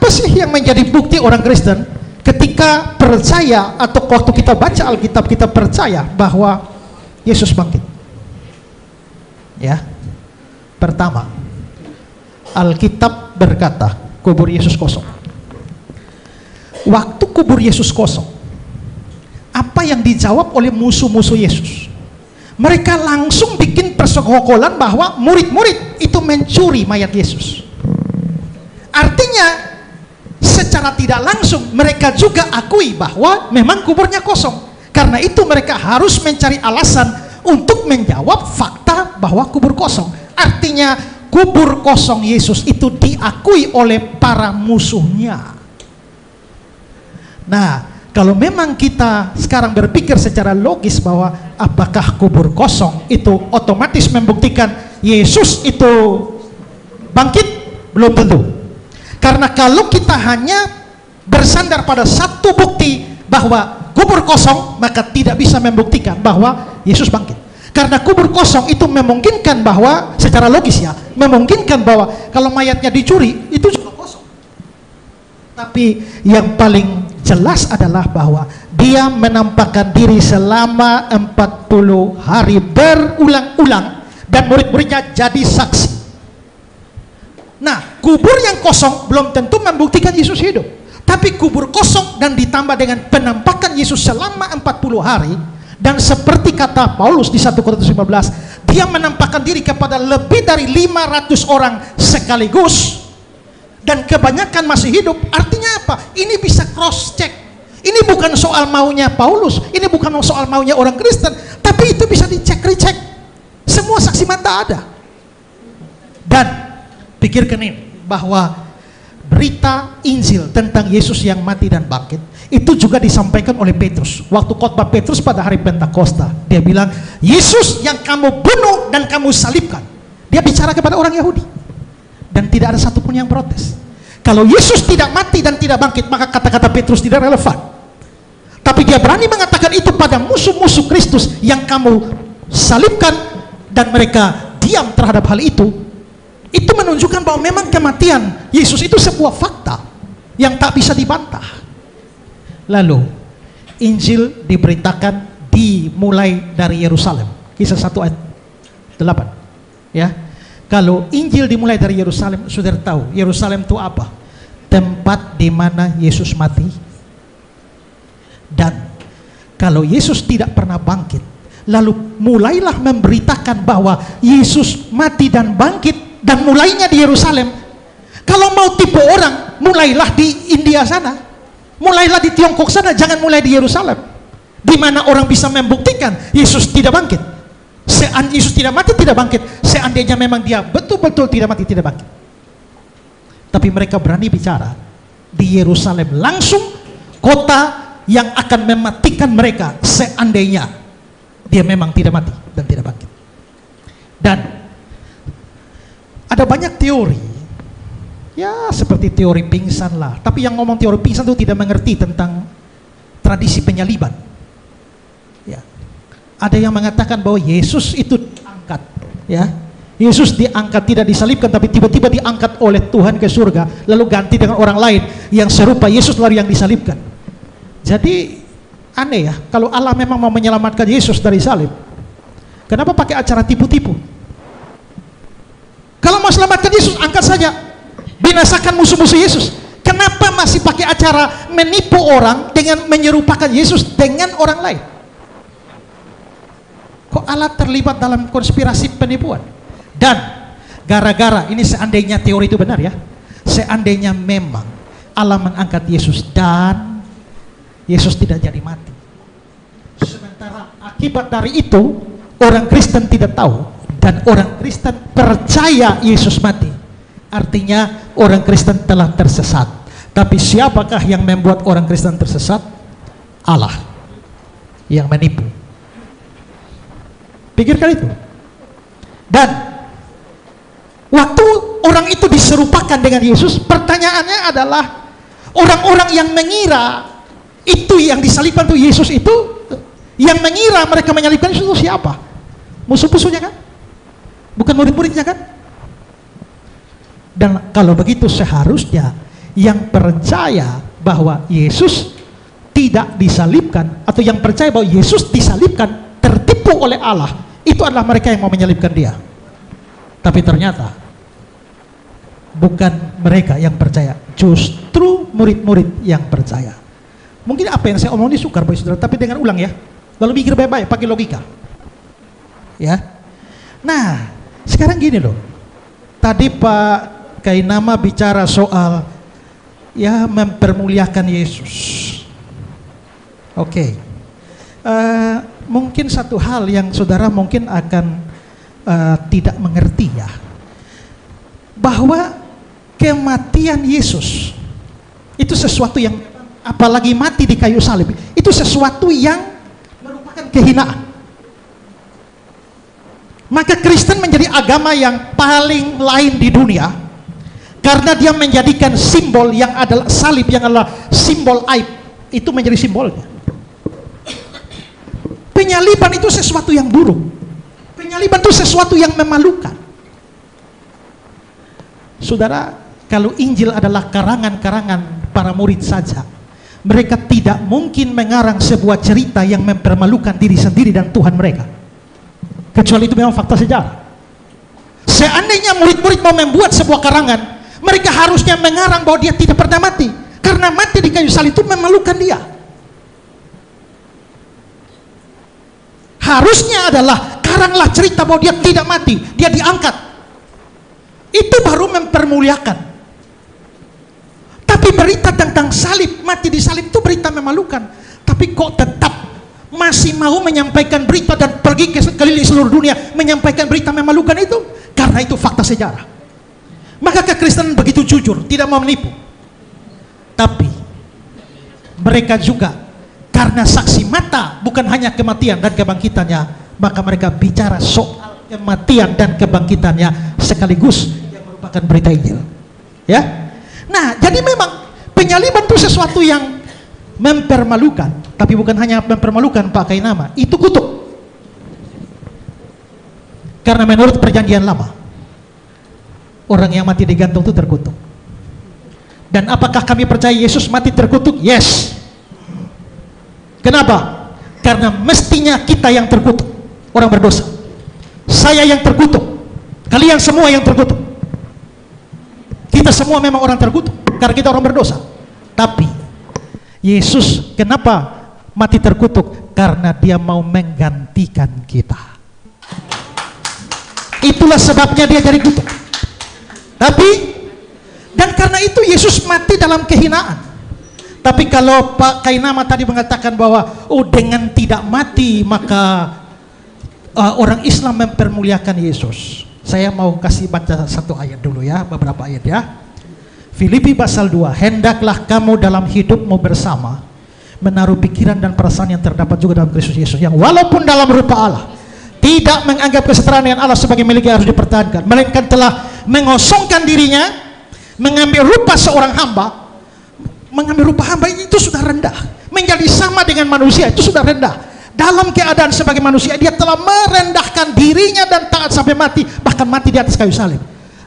Apa sih yang menjadi bukti orang Kristen ketika percaya atau waktu kita baca Alkitab kita percaya bahwa Yesus bangkit? Ya, pertama, Alkitab berkata kubur Yesus kosong. Waktu kubur Yesus kosong, apa yang dijawab oleh musuh-musuh Yesus? Mereka langsung bikin persekongkolan bahwa murid-murid itu mencuri mayat Yesus. Artinya secara tidak langsung mereka juga akui bahwa memang kuburnya kosong. Karena itu mereka harus mencari alasan untuk menjawab fakta bahwa kubur kosong. Artinya kubur kosong Yesus itu diakui oleh para musuhnya. Nah, kalau memang kita sekarang berpikir secara logis bahwa apakah kubur kosong itu otomatis membuktikan Yesus itu bangkit? Belum tentu. Karena kalau kita hanya bersandar pada satu bukti bahwa kubur kosong, maka tidak bisa membuktikan bahwa Yesus bangkit. Karena kubur kosong itu memungkinkan bahwa secara logis ya, memungkinkan bahwa kalau mayatnya dicuri itu juga kosong. Tapi yang paling jelas adalah bahwa dia menampakkan diri selama 40 hari berulang-ulang dan murid-muridnya jadi saksi. Nah, kubur yang kosong belum tentu membuktikan Yesus hidup. Tapi kubur kosong dan ditambah dengan penampakan Yesus selama 40 hari, dan seperti kata Paulus di 1 Korintus 15, dia menampakkan diri kepada lebih dari 500 orang sekaligus dan kebanyakan masih hidup. Artinya apa? Ini bisa cross check. Ini bukan soal maunya Paulus, ini bukan soal maunya orang Kristen, tapi itu bisa dicek recheck. Semua saksi mata ada. Dan pikirkan ini, bahwa berita Injil tentang Yesus yang mati dan bangkit itu juga disampaikan oleh Petrus waktu khotbah Petrus pada hari Pentakosta. Dia bilang, Yesus yang kamu bunuh dan kamu salibkan. Dia bicara kepada orang Yahudi dan tidak ada satupun yang protes. Kalau Yesus tidak mati dan tidak bangkit, maka kata-kata Petrus tidak relevan. Tapi dia berani mengatakan itu pada musuh-musuh Kristus yang kamu salibkan, dan mereka diam terhadap hal itu. Itu menunjukkan bahwa memang kematian Yesus itu sebuah fakta yang tak bisa dibantah. Lalu Injil diberitakan dimulai dari Yerusalem. Kisah 1 ayat 8. Ya. Kalau Injil dimulai dari Yerusalem, saudara tahu Yerusalem itu apa? Tempat di mana Yesus mati. Dan kalau Yesus tidak pernah bangkit, lalu mulailah memberitakan bahwa Yesus mati dan bangkit, dan mulainya di Yerusalem. Kalau mau tipu orang, mulailah di India sana, mulailah di Tiongkok sana, jangan mulai di Yerusalem, di mana orang bisa membuktikan Yesus tidak bangkit. Yesus tidak mati, tidak bangkit. Seandainya memang dia betul-betul tidak mati, tidak bangkit. Tapi mereka berani bicara di Yerusalem langsung, kota yang akan mematikan mereka seandainya dia memang tidak mati dan tidak bangkit. Dan ada banyak teori, ya seperti teori pingsan lah. Tapi yang ngomong teori pingsan itu tidak mengerti tentang tradisi penyaliban. Ya, ada yang mengatakan bahwa Yesus itu diangkat, ya, Yesus diangkat, tidak disalibkan, tapi tiba-tiba diangkat oleh Tuhan ke surga, lalu ganti dengan orang lain yang serupa Yesus lalu yang disalibkan. Jadi aneh ya, kalau Allah memang mau menyelamatkan Yesus dari salib, kenapa pakai acara tipu-tipu? Kalau mau selamatkan Yesus, angkat saja, binasakan musuh-musuh Yesus. Kenapa masih pakai acara menipu orang dengan menyerupakan Yesus dengan orang lain? Kok Allah terlibat dalam konspirasi penipuan? Dan gara-gara ini, seandainya teori itu benar ya, seandainya memang Allah mengangkat Yesus dan Yesus tidak jadi mati, sementara akibat dari itu orang Kristen tidak tahu, dan orang Kristen percaya Yesus mati, artinya orang Kristen telah tersesat. Tapi siapakah yang membuat orang Kristen tersesat? Allah yang menipu. Pikirkan itu. Dan waktu orang itu diserupakan dengan Yesus, pertanyaannya adalah orang-orang yang mengira itu yang disalibkan itu Yesus itu, yang mengira mereka menyalibkan Yesus itu siapa? Musuh-musuhnya kan? Bukan murid-muridnya kan? Dan kalau begitu seharusnya yang percaya bahwa Yesus tidak disalibkan, atau yang percaya bahwa Yesus disalibkan, tertipu oleh Allah, itu adalah mereka yang mau menyalibkan dia. Tapi ternyata bukan mereka yang percaya, justru murid-murid yang percaya. Mungkin apa yang saya omong ini sukar bagi saudara, tapi dengar ulang ya, lalu mikir baik-baik, pakai logika ya. Nah sekarang gini loh, tadi Pak Kainama bicara soal ya mempermuliakan Yesus. Oke. Mungkin satu hal yang saudara mungkin akan tidak mengerti ya, bahwa kematian Yesus itu sesuatu yang, apalagi mati di kayu salib, itu sesuatu yang merupakan kehinaan. Maka Kristen menjadi agama yang paling lain di dunia, karena dia menjadikan simbol yang adalah salib, yang adalah simbol aib, itu menjadi simbolnya. Penyaliban itu sesuatu yang buruk. Penyaliban itu sesuatu yang memalukan. Saudara, kalau Injil adalah karangan-karangan para murid saja, mereka tidak mungkin mengarang sebuah cerita yang mempermalukan diri sendiri dan Tuhan mereka, kecuali itu memang fakta sejarah. Seandainya murid-murid mau membuat sebuah karangan, mereka harusnya mengarang bahwa dia tidak pernah mati, karena mati di kayu salib itu memalukan dia. Harusnya adalah karanglah cerita bahwa dia tidak mati, dia diangkat. Itu baru mempermuliakan. Tapi berita tentang salib, mati di salib itu berita memalukan. Tapi kok tetap masih mau menyampaikan berita dan pergi ke keliling seluruh dunia menyampaikan berita memalukan itu? Karena itu fakta sejarah. Maka kekristenan begitu jujur, tidak mau menipu. Tapi mereka juga karena saksi mata bukan hanya kematian dan kebangkitannya, maka mereka bicara soal kematian dan kebangkitannya sekaligus yang merupakan berita Injil. Ya. Nah, jadi memang penyaliban itu sesuatu yang mempermalukan, tapi bukan hanya mempermalukan Pak Kainama, itu kutuk. Karena menurut perjanjian lama, orang yang mati digantung itu terkutuk. Dan apakah kami percaya Yesus mati terkutuk? Yes. Kenapa? Karena mestinya kita yang terkutuk, orang berdosa. Saya yang terkutuk, kalian semua yang terkutuk. Kita semua memang orang terkutuk karena kita orang berdosa. Tapi Yesus kenapa mati terkutuk? Karena dia mau menggantikan kita. Itulah sebabnya dia jadi kutuk. Tapi dan karena itu Yesus mati dalam kehinaan. Tapi kalau Pak Kainama tadi mengatakan bahwa dengan tidak mati maka orang Islam mempermuliakan Yesus, saya mau kasih baca satu ayat dulu ya, beberapa ayat ya. Filipi pasal 2, hendaklah kamu dalam hidupmu bersama menaruh pikiran dan perasaan yang terdapat juga dalam Kristus Yesus, yang walaupun dalam rupa Allah tidak menganggap kesetaraan dengan Allah sebagai milik yang harus dipertahankan, melainkan telah mengosongkan dirinya, mengambil rupa seorang hamba. Mengambil rupa hamba itu sudah rendah, menjadi sama dengan manusia itu sudah rendah. Dalam keadaan sebagai manusia dia telah merendahkan dirinya dan taat sampai mati, bahkan mati di atas kayu salib.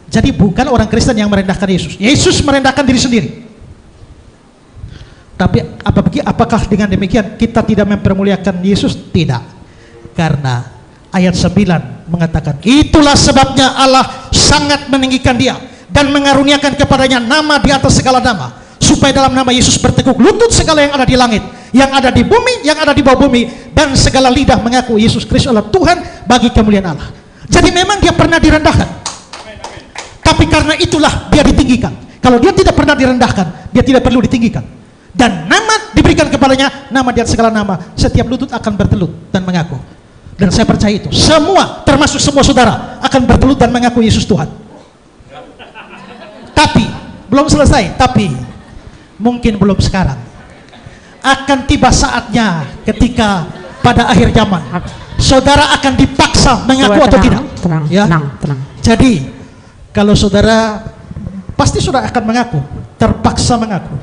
Jadi bukan orang Kristen yang merendahkan Yesus, Yesus merendahkan diri sendiri. Tapi apakah dengan demikian kita tidak mempermuliakan Yesus? Tidak. Karena ayat 9 mengatakan, itulah sebabnya Allah sangat meninggikan dia dan mengaruniakan kepadanya nama di atas segala nama, supaya dalam nama Yesus bertekuk lutut segala yang ada di langit, yang ada di bumi, yang ada di bawah bumi, dan segala lidah mengaku Yesus Kristus adalah Tuhan bagi kemuliaan Allah. Jadi memang dia pernah direndahkan, tapi karena itulah dia ditinggikan. Kalau dia tidak pernah direndahkan, dia tidak perlu ditinggikan. Dan nama diberikan kepadanya, nama di atas segala nama, setiap lutut akan bertelut dan mengaku. Dan saya percaya itu, semua, termasuk semua saudara, akan bertelut dan mengaku Yesus Tuhan. Tapi belum selesai, tapi mungkin belum sekarang. Akan tiba saatnya ketika pada akhir zaman saudara akan dipaksa mengaku atau tidak. Tenang, ya? tenang. Jadi kalau saudara pasti saudara akan mengaku, terpaksa mengaku.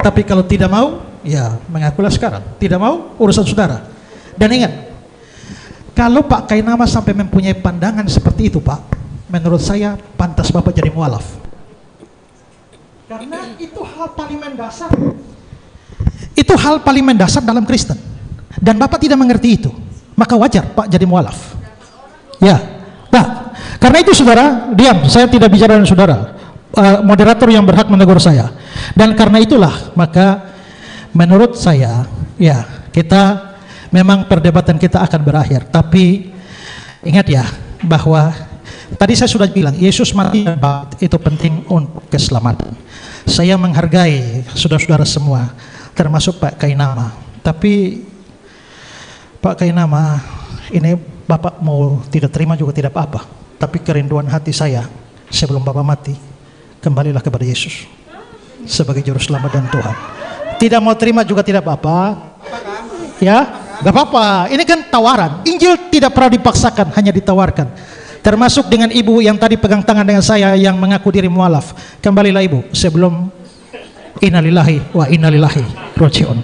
Tapi kalau tidak mau, ya mengakulah sekarang. Tidak mau, urusan saudara. Dan ingat, kalau Pak Kainama sampai mempunyai pandangan seperti itu Pak, menurut saya pantas Bapak jadi mualaf. Karena itu hal paling mendasar. Itu hal paling mendasar dalam Kristen. Dan Bapak tidak mengerti itu, maka wajar Pak jadi mualaf. Ya, nah, karena itu saudara, diam, saya tidak bicara dengan saudara. Moderator yang berhak menegur saya. Dan karena itulah, maka menurut saya, ya, kita memang perdebatan kita akan berakhir. Tapi ingat ya, bahwa tadi saya sudah bilang, Yesus mati dan bangkit itu penting untuk keselamatan. Saya menghargai saudara-saudara semua, termasuk Pak Kainama. Tapi Pak Kainama, ini Bapak mau tidak terima juga tidak apa-apa. Tapi kerinduan hati saya, sebelum Bapak mati, kembalilah kepada Yesus sebagai juru selamat dan Tuhan. Tidak mau terima juga tidak apa-apa. Ya, gak apa-apa. Ini kan tawaran. Injil tidak pernah dipaksakan, hanya ditawarkan. Termasuk dengan ibu yang tadi pegang tangan dengan saya yang mengaku diri mualaf. Kembalilah ibu sebelum innalillahi wa innalillahi raji'un.